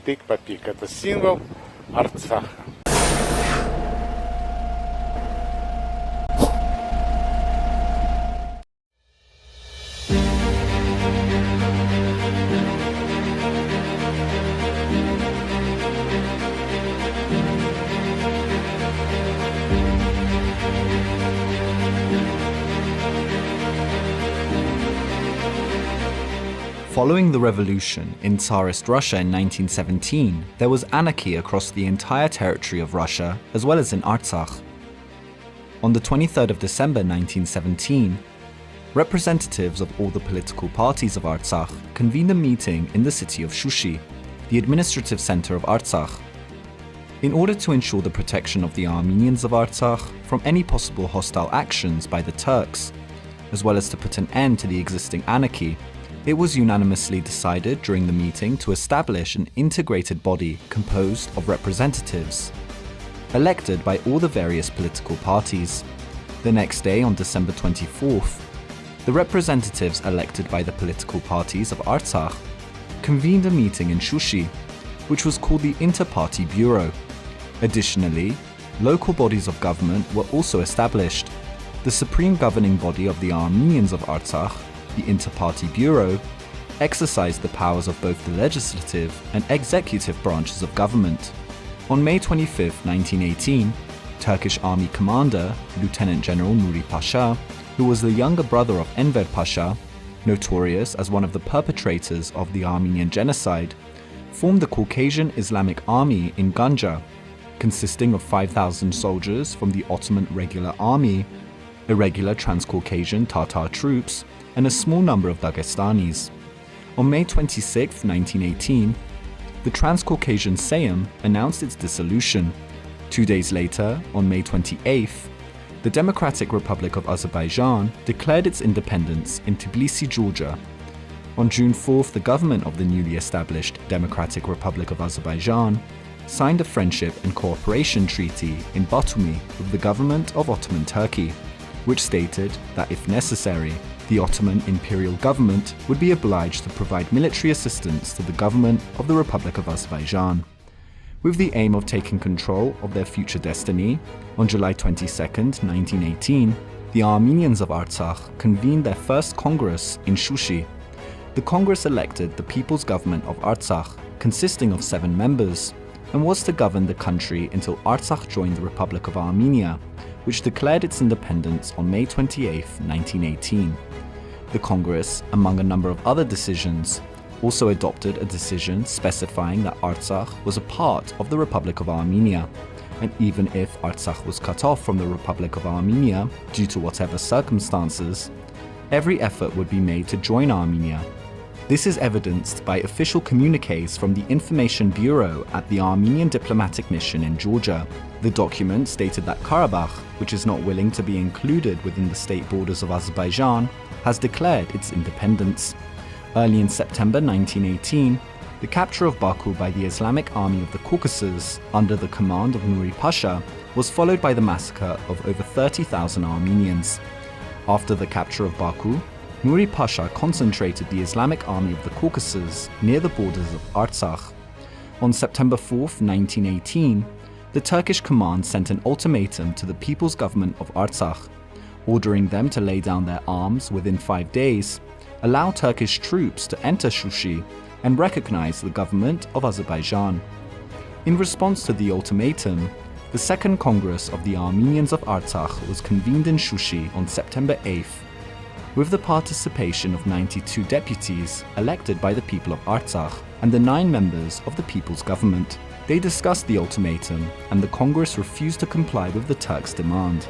тык-по-пик. Это символ Арцаха. Following the revolution in Tsarist Russia in 1917, there was anarchy across the entire territory of Russia, as well as in Artsakh. On the 23rd of December 1917, representatives of all the political parties of Artsakh convened a meeting in the city of Shushi, the administrative center of Artsakh. In order to ensure the protection of the Armenians of Artsakh from any possible hostile actions by the Turks, as well as to put an end to the existing anarchy, it was unanimously decided during the meeting to establish an integrated body composed of representatives, elected by all the various political parties. The next day, on December 24th, the representatives elected by the political parties of Artsakh convened a meeting in Shushi, which was called the Inter-Party Bureau. Additionally, local bodies of government were also established. The supreme governing body of the Armenians of Artsakh, the Inter-Party Bureau, exercised the powers of both the legislative and executive branches of government. On May 25, 1918, Turkish Army Commander Lieutenant General Nuri Pasha, who was the younger brother of Enver Pasha, notorious as one of the perpetrators of the Armenian genocide, formed the Caucasian Islamic Army in Ganja, consisting of 5,000 soldiers from the Ottoman Regular Army, irregular Transcaucasian Tatar troops, and a small number of Dagestanis. On May 26, 1918, the Transcaucasian Sejm announced its dissolution. 2 days later, on May 28th, the Democratic Republic of Azerbaijan declared its independence in Tbilisi, Georgia. On June 4th, the government of the newly established Democratic Republic of Azerbaijan signed a friendship and cooperation treaty in Batumi with the government of Ottoman Turkey, which stated that if necessary, the Ottoman imperial government would be obliged to provide military assistance to the government of the Republic of Azerbaijan. With the aim of taking control of their future destiny, on July 22, 1918, the Armenians of Artsakh convened their first Congress in Shushi. The Congress elected the People's Government of Artsakh, consisting of 7 members, and was to govern the country until Artsakh joined the Republic of Armenia, which declared its independence on May 28, 1918. The Congress, among a number of other decisions, also adopted a decision specifying that Artsakh was a part of the Republic of Armenia, and even if Artsakh was cut off from the Republic of Armenia due to whatever circumstances, every effort would be made to join Armenia. This is evidenced by official communiques from the Information Bureau at the Armenian diplomatic mission in Georgia. The document stated that Karabakh, which is not willing to be included within the state borders of Azerbaijan, has declared its independence. Early in September 1918, the capture of Baku by the Islamic Army of the Caucasus under the command of Nuri Pasha was followed by the massacre of over 30,000 Armenians. After the capture of Baku, Nuri Pasha concentrated the Islamic Army of the Caucasus near the borders of Artsakh. On September 4, 1918, the Turkish command sent an ultimatum to the People's Government of Artsakh, ordering them to lay down their arms within 5 days, allow Turkish troops to enter Shushi, and recognize the government of Azerbaijan. In response to the ultimatum, the Second Congress of the Armenians of Artsakh was convened in Shushi on September 8th, with the participation of 92 deputies elected by the people of Artsakh and the 9 members of the People's Government. They discussed the ultimatum, and the Congress refused to comply with the Turks' demand.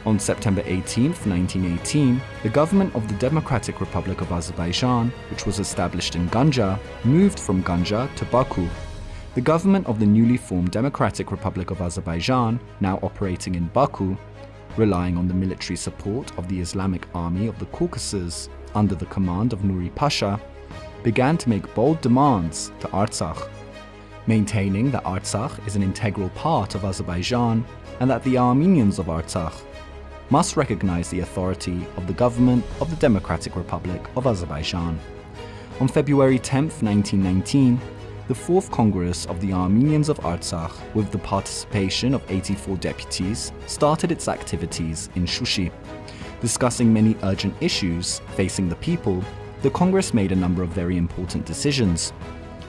On September 18, 1918, the government of the Democratic Republic of Azerbaijan, which was established in Ganja, moved from Ganja to Baku. The government of the newly formed Democratic Republic of Azerbaijan, now operating in Baku, relying on the military support of the Islamic Army of the Caucasus under the command of Nuri Pasha, began to make bold demands to Artsakh, maintaining that Artsakh is an integral part of Azerbaijan and that the Armenians of Artsakh must recognize the authority of the government of the Democratic Republic of Azerbaijan. On February 10, 1919, The Fourth Congress of the Armenians of Artsakh, with the participation of 84 deputies, started its activities in Shushi. Discussing many urgent issues facing the people, the Congress made a number of very important decisions.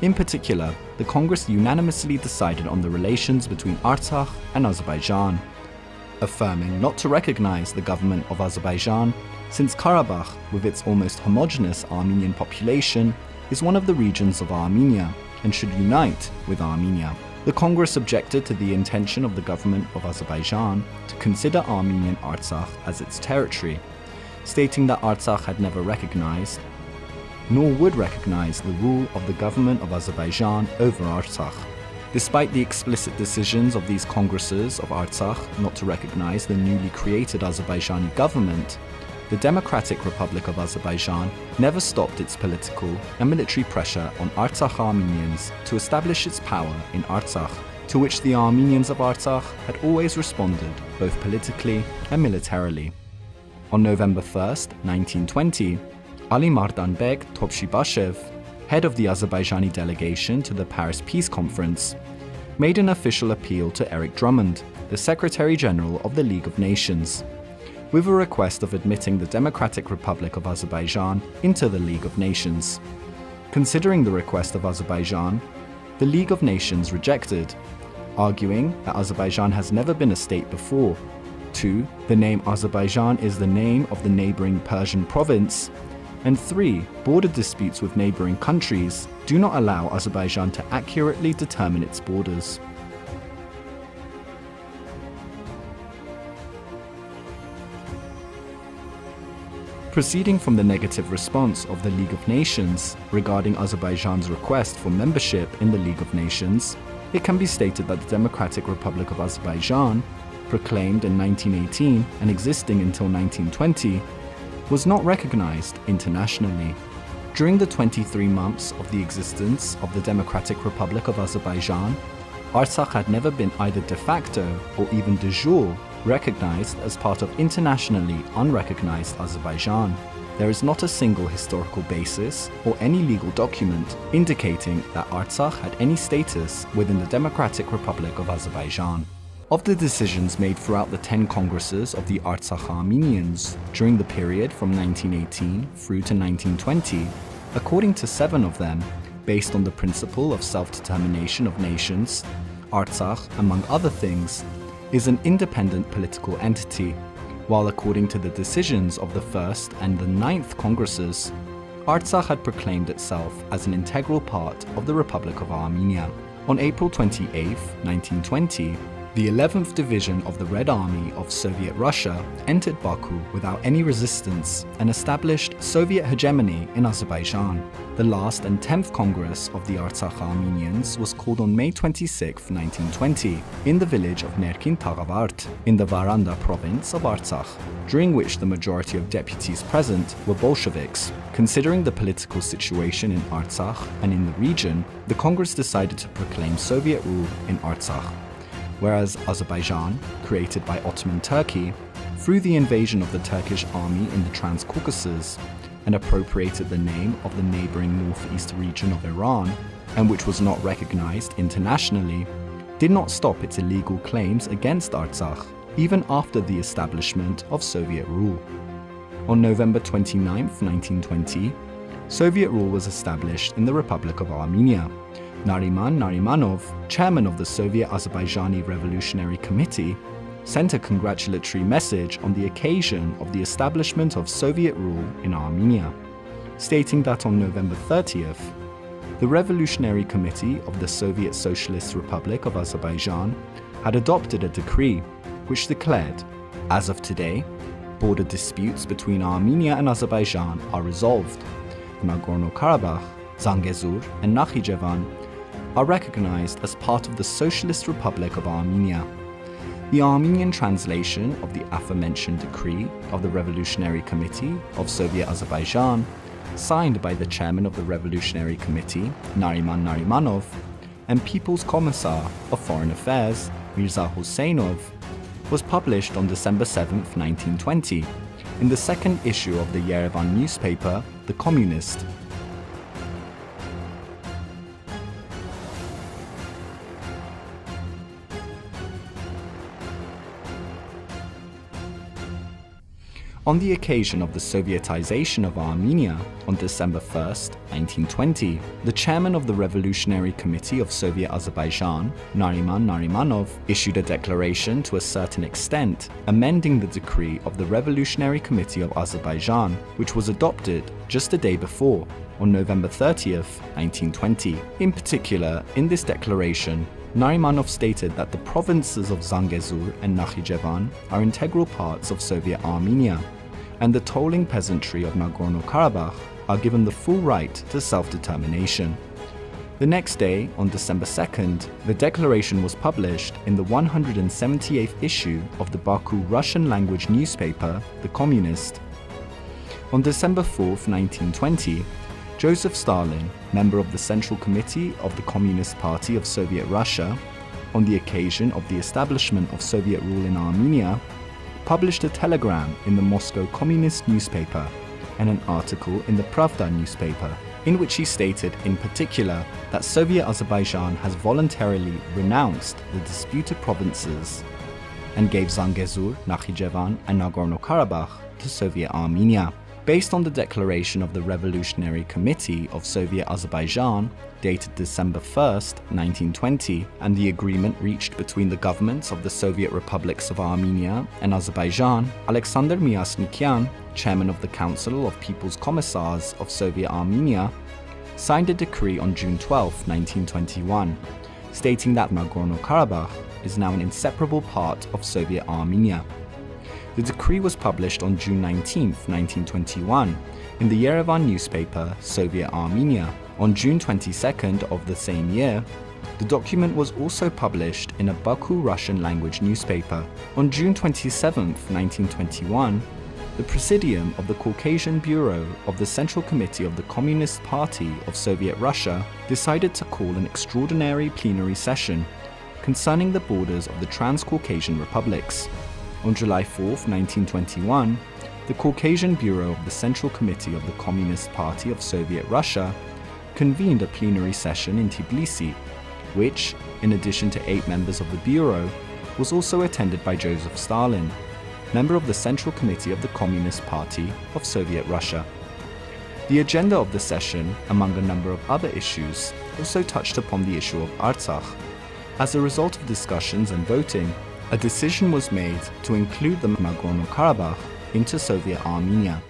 In particular, the Congress unanimously decided on the relations between Artsakh and Azerbaijan, affirming not to recognize the government of Azerbaijan, since Karabakh, with its almost homogeneous Armenian population, is one of the regions of Armenia and should unite with Armenia. The Congress objected to the intention of the government of Azerbaijan to consider Armenian Artsakh as its territory, stating that Artsakh had never recognized, nor would recognize, the rule of the government of Azerbaijan over Artsakh. Despite the explicit decisions of these congresses of Artsakh not to recognize the newly created Azerbaijani government, the Democratic Republic of Azerbaijan never stopped its political and military pressure on Artsakh Armenians to establish its power in Artsakh, to which the Armenians of Artsakh had always responded both politically and militarily. On November 1st, 1920, Ali Mardanbek Topshibashev, head of the Azerbaijani delegation to the Paris Peace Conference, made an official appeal to Eric Drummond, the Secretary General of the League of Nations, with a request of admitting the Democratic Republic of Azerbaijan into the League of Nations. Considering the request of Azerbaijan, the League of Nations rejected, arguing that Azerbaijan has never been a state before. 2. The name Azerbaijan is the name of the neighboring Persian province. And 3. Border disputes with neighboring countries do not allow Azerbaijan to accurately determine its borders. Proceeding from the negative response of the League of Nations regarding Azerbaijan's request for membership in the League of Nations, it can be stated that the Democratic Republic of Azerbaijan, proclaimed in 1918 and existing until 1920, was not recognized internationally. During the 23 months of the existence of the Democratic Republic of Azerbaijan, Artsakh had never been either de facto or even de jure recognized as part of internationally unrecognized Azerbaijan. There is not a single historical basis or any legal document indicating that Artsakh had any status within the Democratic Republic of Azerbaijan. Of the decisions made throughout the 10 congresses of the Artsakh Armenians during the period from 1918 through to 1920, according to 7 of them, based on the principle of self-determination of nations, Artsakh, among other things, is an independent political entity, while according to the decisions of the 1st and the 9th Congresses, Artsakh had proclaimed itself as an integral part of the Republic of Armenia. On April 28, 1920, the 11th Division of the Red Army of Soviet Russia entered Baku without any resistance and established Soviet hegemony in Azerbaijan. The last and 10th Congress of the Artsakh Armenians was called on May 26, 1920, in the village of Nerkin Tagavart, in the Varanda province of Artsakh, during which the majority of deputies present were Bolsheviks. Considering the political situation in Artsakh and in the region, the Congress decided to proclaim Soviet rule in Artsakh, whereas Azerbaijan, created by Ottoman Turkey, through the invasion of the Turkish army in the Transcaucasus, and appropriated the name of the neighboring northeast region of Iran, and which was not recognized internationally, did not stop its illegal claims against Artsakh, even after the establishment of Soviet rule. On November 29, 1920, Soviet rule was established in the Republic of Armenia. Nariman Narimanov, chairman of the Soviet Azerbaijani Revolutionary Committee, sent a congratulatory message on the occasion of the establishment of Soviet rule in Armenia, stating that on November 30th, the Revolutionary Committee of the Soviet Socialist Republic of Azerbaijan had adopted a decree which declared, as of today, border disputes between Armenia and Azerbaijan are resolved. Nagorno-Karabakh, Zangezur, and Nakhichevan are recognized as part of the Socialist Republic of Armenia. The Armenian translation of the aforementioned decree of the Revolutionary Committee of Soviet Azerbaijan, signed by the chairman of the Revolutionary Committee, Nariman Narimanov, and People's Commissar of Foreign Affairs, Mirza Husseinov, was published on December 7, 1920, in the second issue of the Yerevan newspaper, The Communist. On the occasion of the Sovietization of Armenia on December 1, 1920, the chairman of the Revolutionary Committee of Soviet Azerbaijan, Nariman Narimanov, issued a declaration to a certain extent, amending the decree of the Revolutionary Committee of Azerbaijan, which was adopted just a day before, on November 30, 1920. In particular, in this declaration, Narimanov stated that the provinces of Zangezur and Nakhichevan are integral parts of Soviet Armenia, and the tolling peasantry of Nagorno-Karabakh are given the full right to self-determination. The next day, on December 2nd, the declaration was published in the 178th issue of the Baku Russian-language newspaper, The Communist. On December 4, 1920, Joseph Stalin, member of the Central Committee of the Communist Party of Soviet Russia, on the occasion of the establishment of Soviet rule in Armenia, published a telegram in the Moscow Communist newspaper and an article in the Pravda newspaper, in which he stated in particular that Soviet Azerbaijan has voluntarily renounced the disputed provinces and gave Zangezur, Nakhichevan and Nagorno-Karabakh to Soviet Armenia. Based on the declaration of the Revolutionary Committee of Soviet Azerbaijan, dated December 1, 1920, and the agreement reached between the governments of the Soviet republics of Armenia and Azerbaijan, Alexander Myasnikyan, chairman of the Council of People's Commissars of Soviet Armenia, signed a decree on June 12, 1921, stating that Nagorno-Karabakh is now an inseparable part of Soviet Armenia. The decree was published on June 19, 1921, in the Yerevan newspaper Soviet Armenia. On June 22nd of the same year, the document was also published in a Baku Russian-language newspaper. On June 27, 1921, the Presidium of the Caucasian Bureau of the Central Committee of the Communist Party of Soviet Russia decided to call an extraordinary plenary session concerning the borders of the Transcaucasian republics. On July 4, 1921, the Caucasian Bureau of the Central Committee of the Communist Party of Soviet Russia convened a plenary session in Tbilisi, which, in addition to 8 members of the Bureau, was also attended by Joseph Stalin, member of the Central Committee of the Communist Party of Soviet Russia. The agenda of the session, among a number of other issues, also touched upon the issue of Artsakh. As a result of discussions and voting, a decision was made to include the Nagorno-Karabakh into Soviet Armenia.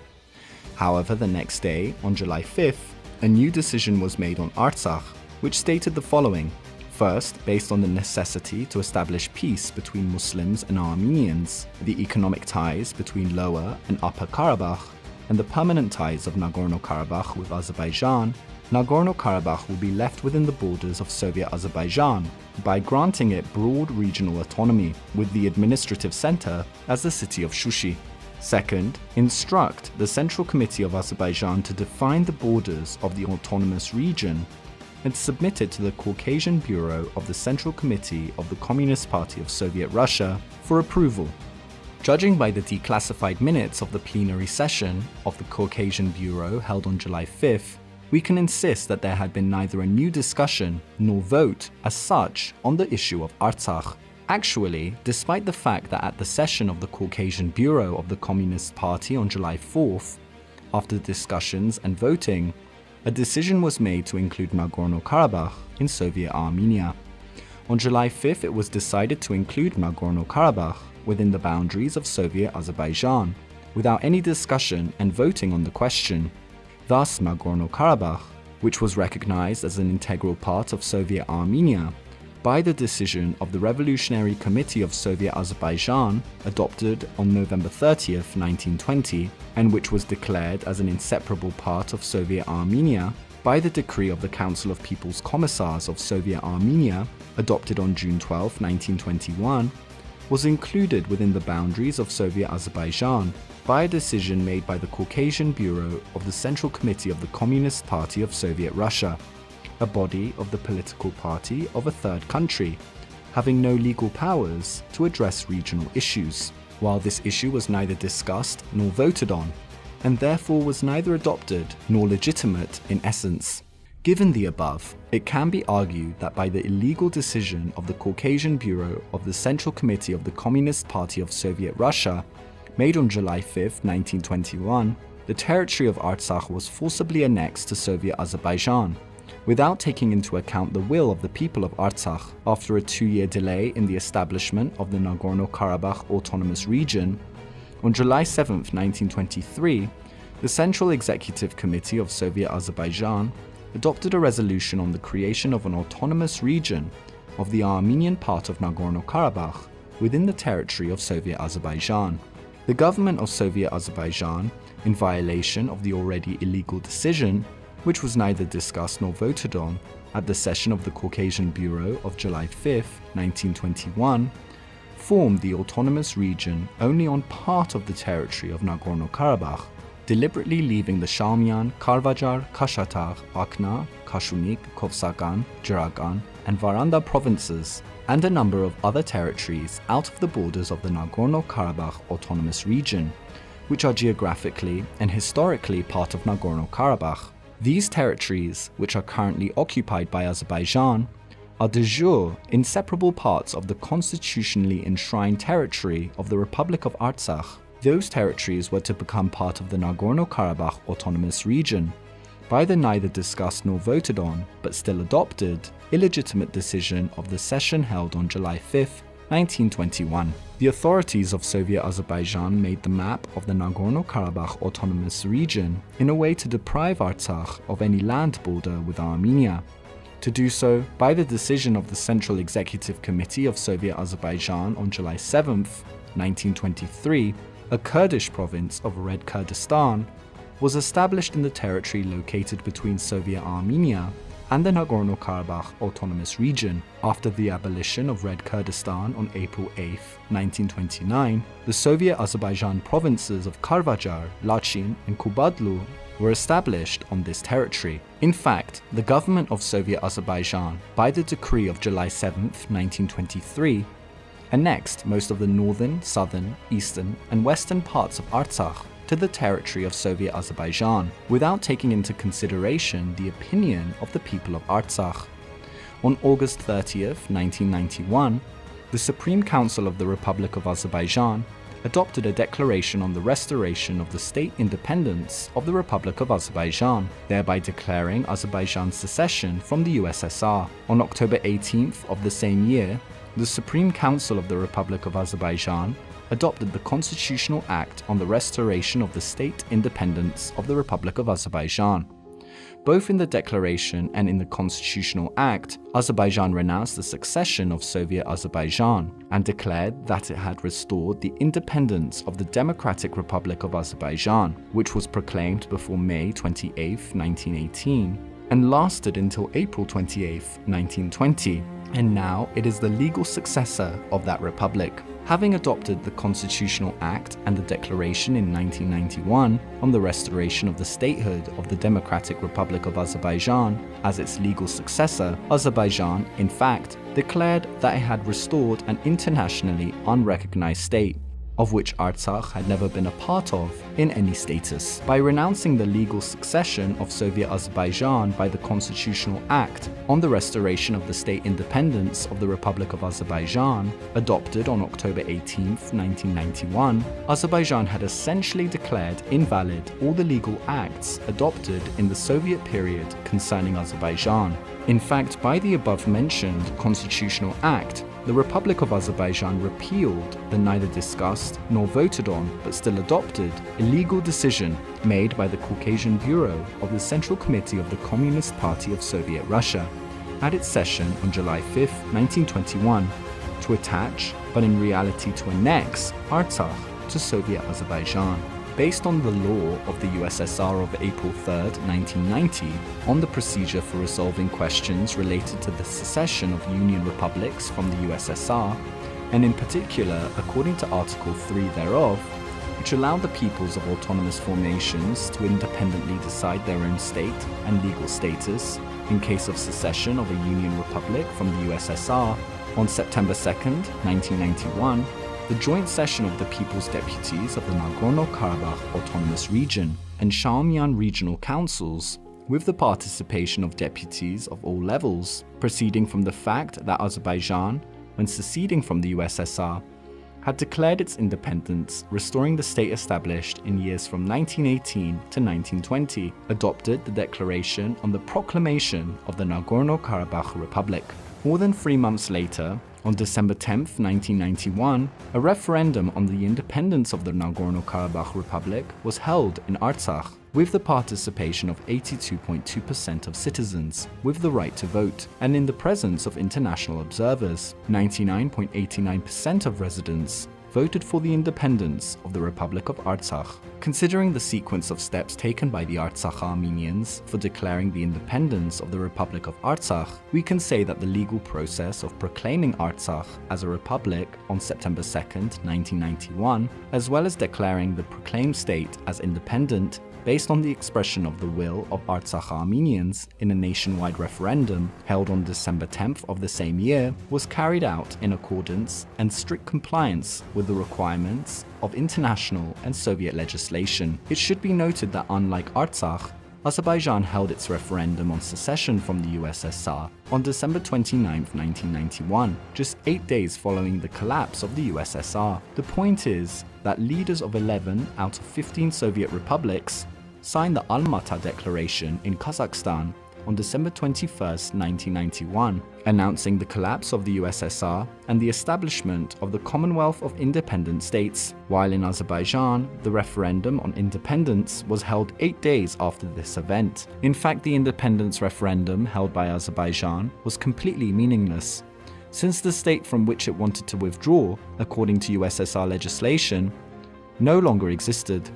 However, the next day, on July 5th, a new decision was made on Artsakh, which stated the following. First, based on the necessity to establish peace between Muslims and Armenians, the economic ties between Lower and Upper Karabakh, and the permanent ties of Nagorno-Karabakh with Azerbaijan, Nagorno-Karabakh will be left within the borders of Soviet Azerbaijan by granting it broad regional autonomy, with the administrative center as the city of Shushi. Second, instruct the Central Committee of Azerbaijan to define the borders of the autonomous region and submit it to the Caucasian Bureau of the Central Committee of the Communist Party of Soviet Russia for approval. Judging by the declassified minutes of the plenary session of the Caucasian Bureau held on July 5th, we can insist that there had been neither a new discussion nor vote as such on the issue of Artsakh. Actually, despite the fact that at the session of the Caucasian Bureau of the Communist Party on July 4th, after discussions and voting, a decision was made to include Nagorno-Karabakh in Soviet Armenia. On July 5th, it was decided to include Nagorno-Karabakh within the boundaries of Soviet Azerbaijan, without any discussion and voting on the question. Thus, Nagorno-Karabakh, which was recognized as an integral part of Soviet Armenia by the decision of the Revolutionary Committee of Soviet Azerbaijan, adopted on November 30, 1920, and which was declared as an inseparable part of Soviet Armenia by the decree of the Council of People's Commissars of Soviet Armenia, adopted on June 12, 1921, was included within the boundaries of Soviet Azerbaijan by a decision made by the Caucasian Bureau of the Central Committee of the Communist Party of Soviet Russia, a body of the political party of a third country, having no legal powers to address regional issues, while this issue was neither discussed nor voted on, and therefore was neither adopted nor legitimate in essence. Given the above, it can be argued that by the illegal decision of the Caucasian Bureau of the Central Committee of the Communist Party of Soviet Russia, made on July 5, 1921, the territory of Artsakh was forcibly annexed to Soviet Azerbaijan, without taking into account the will of the people of Artsakh. After a 2-year delay in the establishment of the Nagorno-Karabakh Autonomous Region, on July 7, 1923, the Central Executive Committee of Soviet Azerbaijan adopted a resolution on the creation of an autonomous region of the Armenian part of Nagorno-Karabakh within the territory of Soviet Azerbaijan. The government of Soviet Azerbaijan, in violation of the already illegal decision, which was neither discussed nor voted on at the session of the Caucasian Bureau of July 5, 1921, formed the autonomous region only on part of the territory of Nagorno-Karabakh, deliberately leaving the Shalmyan, Karvajar, Kashatagh, Akhna, Kashunik, Kovsagan, Jiragan, and Varanda provinces, and a number of other territories out of the borders of the Nagorno-Karabakh Autonomous Region, which are geographically and historically part of Nagorno-Karabakh. These territories, which are currently occupied by Azerbaijan, are de jure inseparable parts of the constitutionally enshrined territory of the Republic of Artsakh. Those territories were to become part of the Nagorno-Karabakh Autonomous Region by the neither discussed nor voted on, but still adopted, illegitimate decision of the session held on July 5, 1921. The authorities of Soviet Azerbaijan made the map of the Nagorno-Karabakh Autonomous Region in a way to deprive Artsakh of any land border with Armenia. To do so, by the decision of the Central Executive Committee of Soviet Azerbaijan on July 7, 1923, a Kurdish province of Red Kurdistan was established in the territory located between Soviet Armenia and the Nagorno-Karabakh Autonomous Region. After the abolition of Red Kurdistan on April 8, 1929, the Soviet Azerbaijan provinces of Karvajar, Lachin, and Kubadlu were established on this territory. In fact, the government of Soviet Azerbaijan, by the decree of July 7, 1923, annexed most of the northern, southern, eastern, and western parts of Artsakh to the territory of Soviet Azerbaijan, without taking into consideration the opinion of the people of Artsakh. On August 30, 1991, the Supreme Council of the Republic of Azerbaijan adopted a declaration on the restoration of the state independence of the Republic of Azerbaijan, thereby declaring Azerbaijan's secession from the USSR. On October 18th of the same year, the Supreme Council of the Republic of Azerbaijan adopted the Constitutional Act on the restoration of the state independence of the Republic of Azerbaijan. Both in the declaration and in the Constitutional Act, Azerbaijan renounced the succession of Soviet Azerbaijan and declared that it had restored the independence of the Democratic Republic of Azerbaijan, which was proclaimed before May 28, 1918, and lasted until April 28, 1920. And now it is the legal successor of that republic. Having adopted the Constitutional Act and the Declaration in 1991 on the restoration of the statehood of the Democratic Republic of Azerbaijan as its legal successor, Azerbaijan, in fact, declared that it had restored an internationally unrecognized state, of which Artsakh had never been a part of in any status. By renouncing the legal succession of Soviet Azerbaijan by the Constitutional Act on the restoration of the state independence of the Republic of Azerbaijan, adopted on October 18, 1991, Azerbaijan had essentially declared invalid all the legal acts adopted in the Soviet period concerning Azerbaijan. In fact, by the above-mentioned Constitutional Act, the Republic of Azerbaijan repealed the neither discussed nor voted on, but still adopted, illegal decision made by the Caucasian Bureau of the Central Committee of the Communist Party of Soviet Russia at its session on July 5, 1921, to attach, but in reality to annex, Artsakh to Soviet Azerbaijan. Based on the law of the USSR of April 3, 1990, on the procedure for resolving questions related to the secession of Union republics from the USSR, and in particular according to Article 3 thereof, which allowed the peoples of autonomous formations to independently decide their own state and legal status in case of secession of a Union republic from the USSR, on September 2, 1991, the joint session of the People's Deputies of the Nagorno-Karabakh Autonomous Region and Shalmyan Regional Councils, with the participation of deputies of all levels, proceeding from the fact that Azerbaijan, when seceding from the USSR, had declared its independence, restoring the state established in years from 1918 to 1920, adopted the declaration on the proclamation of the Nagorno-Karabakh Republic. More than 3 months later, on December 10, 1991, a referendum on the independence of the Nagorno-Karabakh Republic was held in Artsakh, with the participation of 82.2% of citizens with the right to vote, and in the presence of international observers. 99.89% of residents voted for the independence of the Republic of Artsakh. Considering the sequence of steps taken by the Artsakh Armenians for declaring the independence of the Republic of Artsakh, we can say that the legal process of proclaiming Artsakh as a republic on September 2, 1991, as well as declaring the proclaimed state as independent based on the expression of the will of Artsakh Armenians in a nationwide referendum held on December 10th of the same year, was carried out in accordance and strict compliance with the requirements of international and Soviet legislation. It should be noted that unlike Artsakh, Azerbaijan held its referendum on secession from the USSR on December 29, 1991, just 8 days following the collapse of the USSR. The point is that leaders of 11 out of 15 Soviet republics signed the Almaty Declaration in Kazakhstan on December 21, 1991, announcing the collapse of the USSR and the establishment of the Commonwealth of Independent States, while in Azerbaijan, the referendum on independence was held 8 days after this event. In fact, the independence referendum held by Azerbaijan was completely meaningless, since the state from which it wanted to withdraw, according to USSR legislation, no longer existed.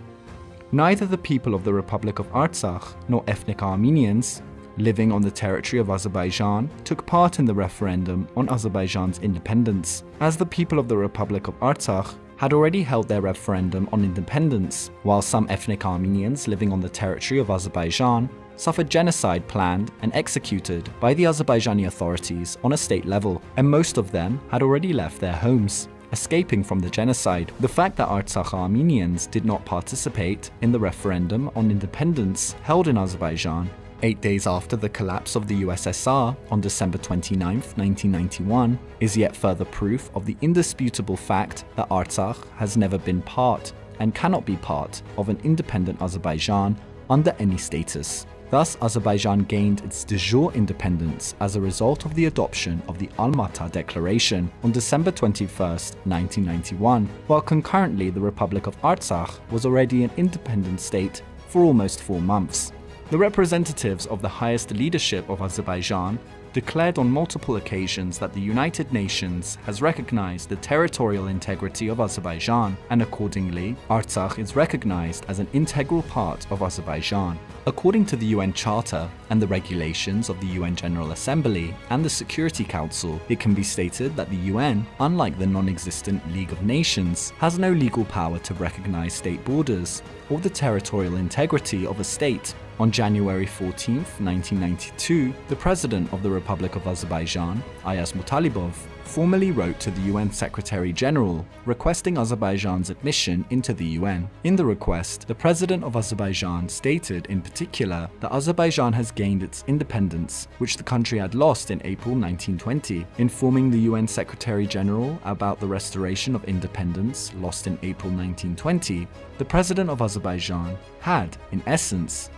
Neither the people of the Republic of Artsakh nor ethnic Armenians living on the territory of Azerbaijan took part in the referendum on Azerbaijan's independence, as the people of the Republic of Artsakh had already held their referendum on independence, while some ethnic Armenians living on the territory of Azerbaijan suffered genocide planned and executed by the Azerbaijani authorities on a state level, and most of them had already left their homes, escaping from the genocide. The fact that Artsakh Armenians did not participate in the referendum on independence held in Azerbaijan 8 days after the collapse of the USSR on December 29, 1991, is yet further proof of the indisputable fact that Artsakh has never been part and cannot be part of an independent Azerbaijan under any status. Thus, Azerbaijan gained its de jure independence as a result of the adoption of the Almaty Declaration on December 21, 1991, while concurrently the Republic of Artsakh was already an independent state for almost 4 months. The representatives of the highest leadership of Azerbaijan declared on multiple occasions that the United Nations has recognized the territorial integrity of Azerbaijan, and accordingly, Artsakh is recognized as an integral part of Azerbaijan. According to the UN Charter and the regulations of the UN General Assembly and the Security Council, it can be stated that the UN, unlike the non-existent League of Nations, has no legal power to recognize state borders or the territorial integrity of a state. On January 14, 1992, the President of the Republic of Azerbaijan, Ayaz Mutalibov, formally wrote to the UN Secretary-General requesting Azerbaijan's admission into the UN. In the request, the President of Azerbaijan stated in particular that Azerbaijan has gained its independence, which the country had lost in April 1920, informing the UN Secretary-General about the restoration of independence lost in April 1920. The President of Azerbaijan had, in essence,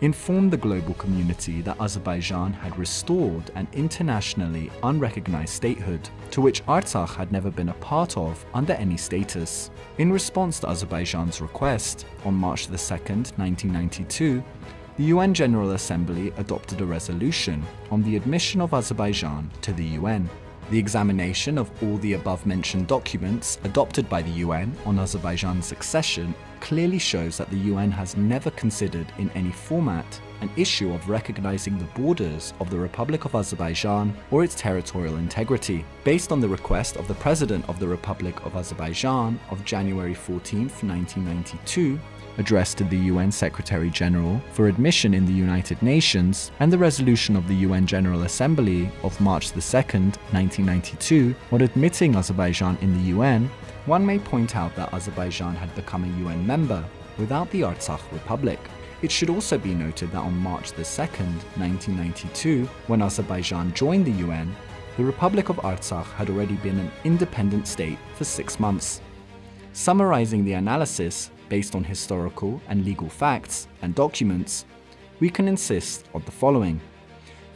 informed the global community that Azerbaijan had restored an internationally unrecognized statehood, to which Artsakh had never been a part of under any status. In response to Azerbaijan's request, on March 2, 1992, the UN General Assembly adopted a resolution on the admission of Azerbaijan to the UN. The examination of all the above-mentioned documents adopted by the UN on Azerbaijan's accession clearly shows that the UN has never considered in any format an issue of recognizing the borders of the Republic of Azerbaijan or its territorial integrity. Based on the request of the President of the Republic of Azerbaijan of January 14, 1992, addressed to the UN Secretary-General for admission in the United Nations, and the resolution of the UN General Assembly of March 2, 1992, on admitting Azerbaijan in the UN, one may point out that Azerbaijan had become a UN member without the Artsakh Republic. It should also be noted that on March 2, 1992, when Azerbaijan joined the UN, the Republic of Artsakh had already been an independent state for 6 months. Summarizing the analysis based on historical and legal facts and documents, we can insist on the following.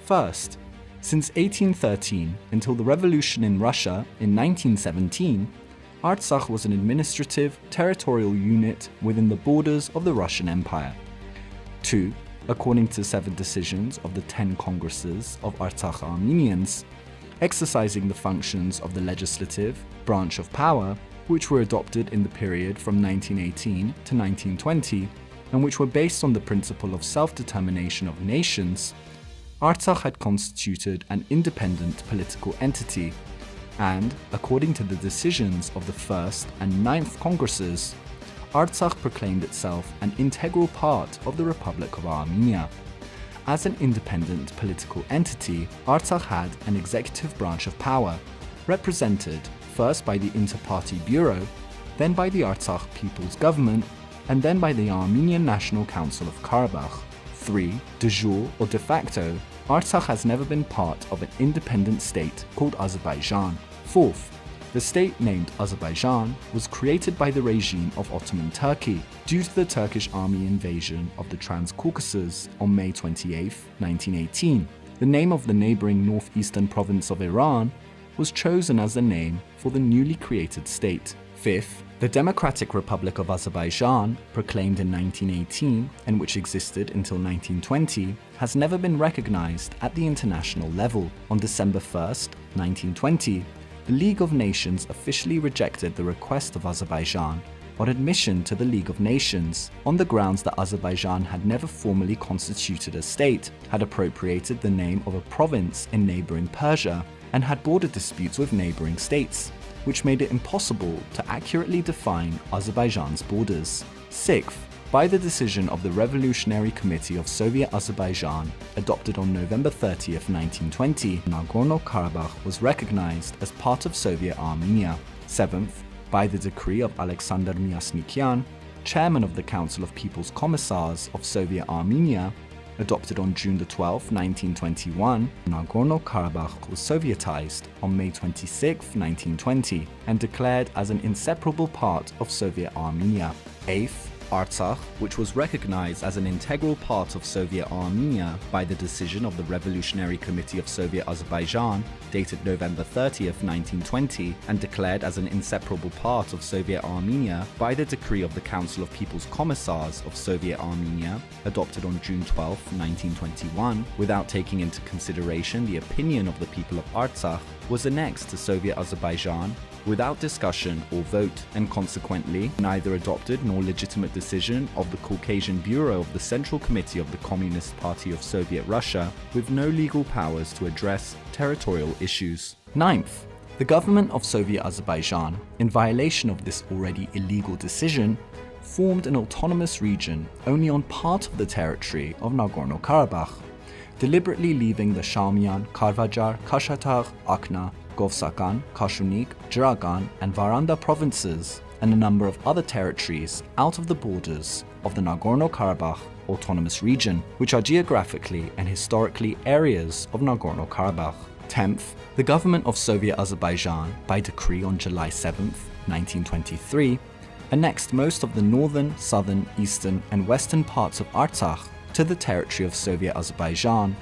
First, since 1813 until the revolution in Russia in 1917, Artsakh was an administrative, territorial unit within the borders of the Russian Empire. 2. According to 7 decisions of the 10 Congresses of Artsakh Armenians, exercising the functions of the legislative branch of power, which were adopted in the period from 1918 to 1920, and which were based on the principle of self-determination of nations, Artsakh had constituted an independent political entity, and, according to the decisions of the 1st and 9th Congresses, Artsakh proclaimed itself an integral part of the Republic of Armenia. As an independent political entity, Artsakh had an executive branch of power, represented first by the Inter-Party Bureau, then by the Artsakh People's Government, and then by the Armenian National Council of Karabakh. 3. De jure or de facto, Artsakh has never been part of an independent state called Azerbaijan. 4th, the state named Azerbaijan was created by the regime of Ottoman Turkey due to the Turkish army invasion of the Transcaucasus on May 28, 1918. The name of the neighboring northeastern province of Iran was chosen as the name for the newly created state. 5th, the Democratic Republic of Azerbaijan, proclaimed in 1918 and which existed until 1920, has never been recognized at the international level. On December 1, 1920, the League of Nations officially rejected the request of Azerbaijan on admission to the League of Nations on the grounds that Azerbaijan had never formally constituted a state, had appropriated the name of a province in neighboring Persia, and had border disputes with neighboring states, which made it impossible to accurately define Azerbaijan's borders. 6th, by the decision of the Revolutionary Committee of Soviet Azerbaijan, adopted on November 30, 1920, Nagorno-Karabakh was recognized as part of Soviet Armenia. 7th, by the decree of Alexander Myasnikian, chairman of the Council of People's Commissars of Soviet Armenia, adopted on June 12, 1921, Nagorno-Karabakh was Sovietized on May 26, 1920, and declared as an inseparable part of Soviet Armenia. 8th, Artsakh, which was recognized as an integral part of Soviet Armenia by the decision of the Revolutionary Committee of Soviet Azerbaijan, dated November 30, 1920, and declared as an inseparable part of Soviet Armenia by the decree of the Council of People's Commissars of Soviet Armenia, adopted on June 12, 1921, without taking into consideration the opinion of the people of Artsakh, was annexed to Soviet Azerbaijan without discussion or vote, and consequently neither adopted nor legitimate decision of the Caucasian Bureau of the Central Committee of the Communist Party of Soviet Russia, with no legal powers to address territorial issues. 9th, the government of Soviet Azerbaijan, in violation of this already illegal decision, formed an autonomous region only on part of the territory of Nagorno-Karabakh, deliberately leaving the Shamian, Karvajar, Kashatagh, Akhna, Govsakan, Kashunik, Jiragan, and Varanda provinces, and a number of other territories out of the borders of the Nagorno-Karabakh Autonomous Region, which are geographically and historically areas of Nagorno-Karabakh. 10th, the government of Soviet Azerbaijan, by decree on July 7, 1923, annexed most of the northern, southern, eastern, and western parts of Artsakh to the territory of Soviet Azerbaijan,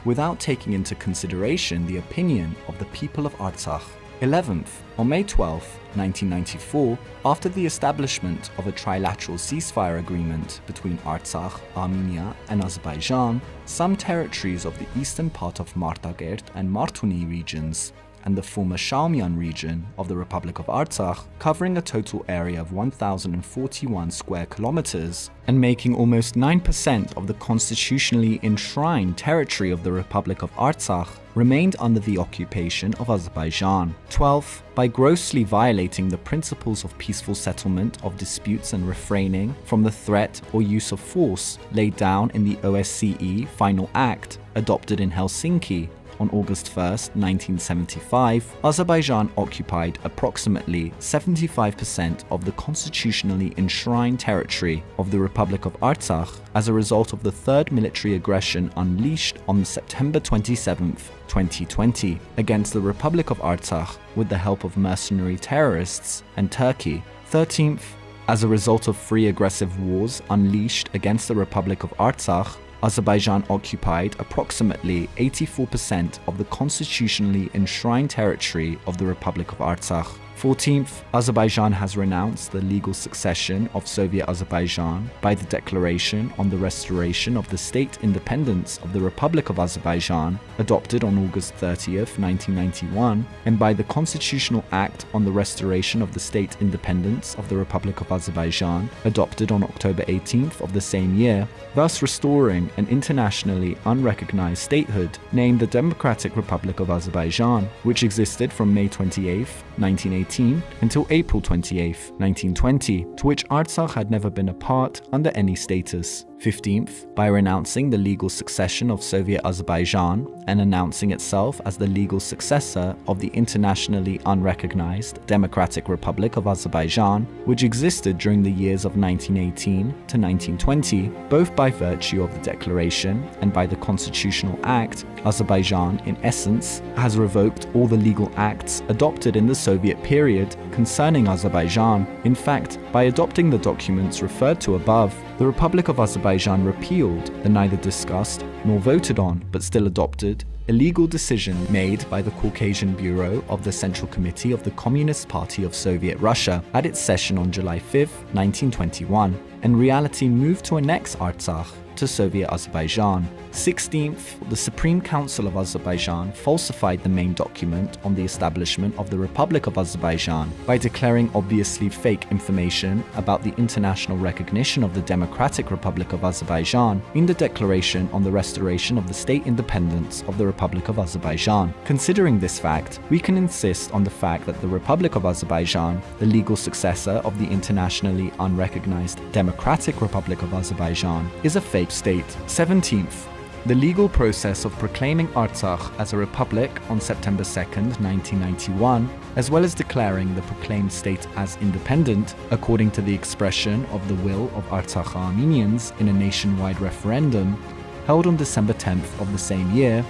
without taking into consideration the opinion of the people of Artsakh. 11th, on May 12, 1994, after the establishment of a trilateral ceasefire agreement between Artsakh, Armenia, and Azerbaijan, some territories of the eastern part of Martagert and Martuni regions, and the former Shamian region of the Republic of Artsakh, covering a total area of 1,041 square kilometers and making almost 9% of the constitutionally enshrined territory of the Republic of Artsakh, remained under the occupation of Azerbaijan. 12th, by grossly violating the principles of peaceful settlement of disputes and refraining from the threat or use of force laid down in the OSCE Final Act, adopted in Helsinki on August 1st, 1975, Azerbaijan occupied approximately 75% of the constitutionally enshrined territory of the Republic of Artsakh as a result of the third military aggression unleashed on September 27, 2020, against the Republic of Artsakh with the help of mercenary terrorists and Turkey. 13th, as a result of three aggressive wars unleashed against the Republic of Artsakh, Azerbaijan occupied approximately 84% of the constitutionally enshrined territory of the Republic of Artsakh. 14th, Azerbaijan has renounced the legal succession of Soviet Azerbaijan by the Declaration on the Restoration of the State Independence of the Republic of Azerbaijan, adopted on August 30th, 1991, and by the Constitutional Act on the Restoration of the State Independence of the Republic of Azerbaijan, adopted on October 18th of the same year, thus restoring an internationally unrecognized statehood named the Democratic Republic of Azerbaijan, which existed from May 28, 1918 until April 28, 1920, to which Artsakh had never been a part under any status. 15th, by renouncing the legal succession of Soviet Azerbaijan and announcing itself as the legal successor of the internationally unrecognized Democratic Republic of Azerbaijan, which existed during the years of 1918 to 1920, both by virtue of the declaration and by the Constitutional Act. Azerbaijan, in essence, has revoked all the legal acts adopted in the Soviet period concerning Azerbaijan. In fact, by adopting the documents referred to above, the Republic of Azerbaijan repealed the neither discussed nor voted on, but still adopted, illegal decision made by the Caucasian Bureau of the Central Committee of the Communist Party of Soviet Russia at its session on July 5, 1921, and reality moved to annex Artsakh to Soviet Azerbaijan. 16th, the Supreme Council of Azerbaijan falsified the main document on the establishment of the Republic of Azerbaijan by declaring obviously fake information about the international recognition of the Democratic Republic of Azerbaijan in the Declaration on the Restoration of the State Independence of the Republic of Azerbaijan. Considering this fact, we can insist on the fact that the Republic of Azerbaijan, the legal successor of the internationally unrecognized Democratic Republic of Azerbaijan, is a fake state. 17th, the legal process of proclaiming Artsakh as a republic on September 2, 1991, as well as declaring the proclaimed state as independent, according to the expression of the will of Artsakh Armenians in a nationwide referendum held on December 10th of the same year,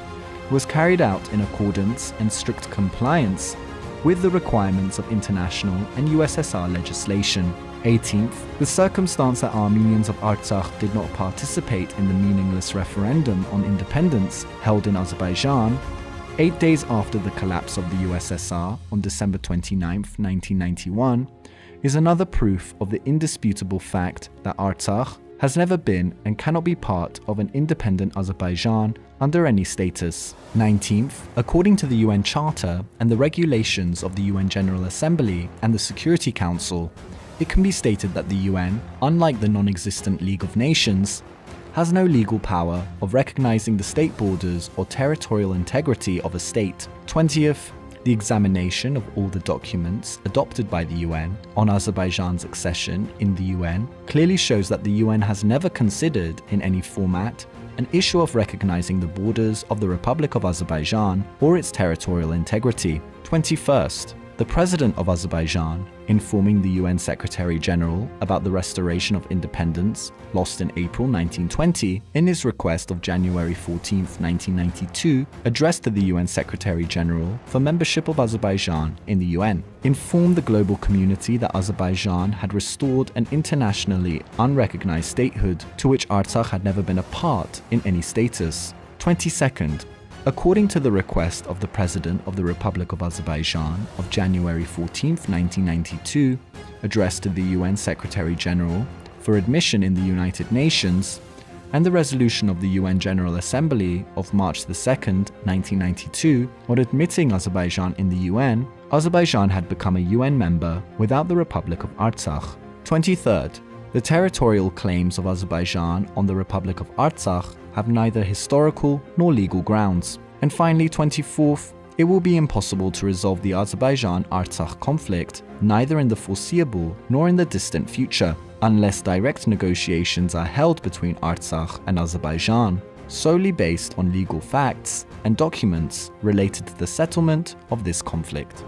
was carried out in accordance and strict compliance with the requirements of international and USSR legislation. 18th, the circumstance that Armenians of Artsakh did not participate in the meaningless referendum on independence held in Azerbaijan 8 days after the collapse of the USSR on December 29, 1991, is another proof of the indisputable fact that Artsakh has never been and cannot be part of an independent Azerbaijan under any status. 19th, according to the UN Charter and the regulations of the UN General Assembly and the Security Council, it can be stated that the UN, unlike the non-existent League of Nations, has no legal power of recognizing the state borders or territorial integrity of a state. 20th, the examination of all the documents adopted by the UN on Azerbaijan's accession in the UN clearly shows that the UN has never considered in any format an issue of recognizing the borders of the Republic of Azerbaijan or its territorial integrity. 21st, the President of Azerbaijan, informing the UN Secretary-General about the restoration of independence lost in April 1920, in his request of January 14, 1992, addressed to the UN Secretary-General for membership of Azerbaijan in the UN, informed the global community that Azerbaijan had restored an internationally unrecognized statehood to which Artsakh had never been a part in any status. 22nd, according to the request of the President of the Republic of Azerbaijan of January 14, 1992, addressed to the UN Secretary-General for admission in the United Nations, and the resolution of the UN General Assembly of March 2, 1992, on admitting Azerbaijan in the UN, Azerbaijan had become a UN member without the Republic of Artsakh. 23rd, the territorial claims of Azerbaijan on the Republic of Artsakh have neither historical nor legal grounds. And finally, 24th, it will be impossible to resolve the Azerbaijan-Artsakh conflict, neither in the foreseeable nor in the distant future, unless direct negotiations are held between Artsakh and Azerbaijan, solely based on legal facts and documents related to the settlement of this conflict.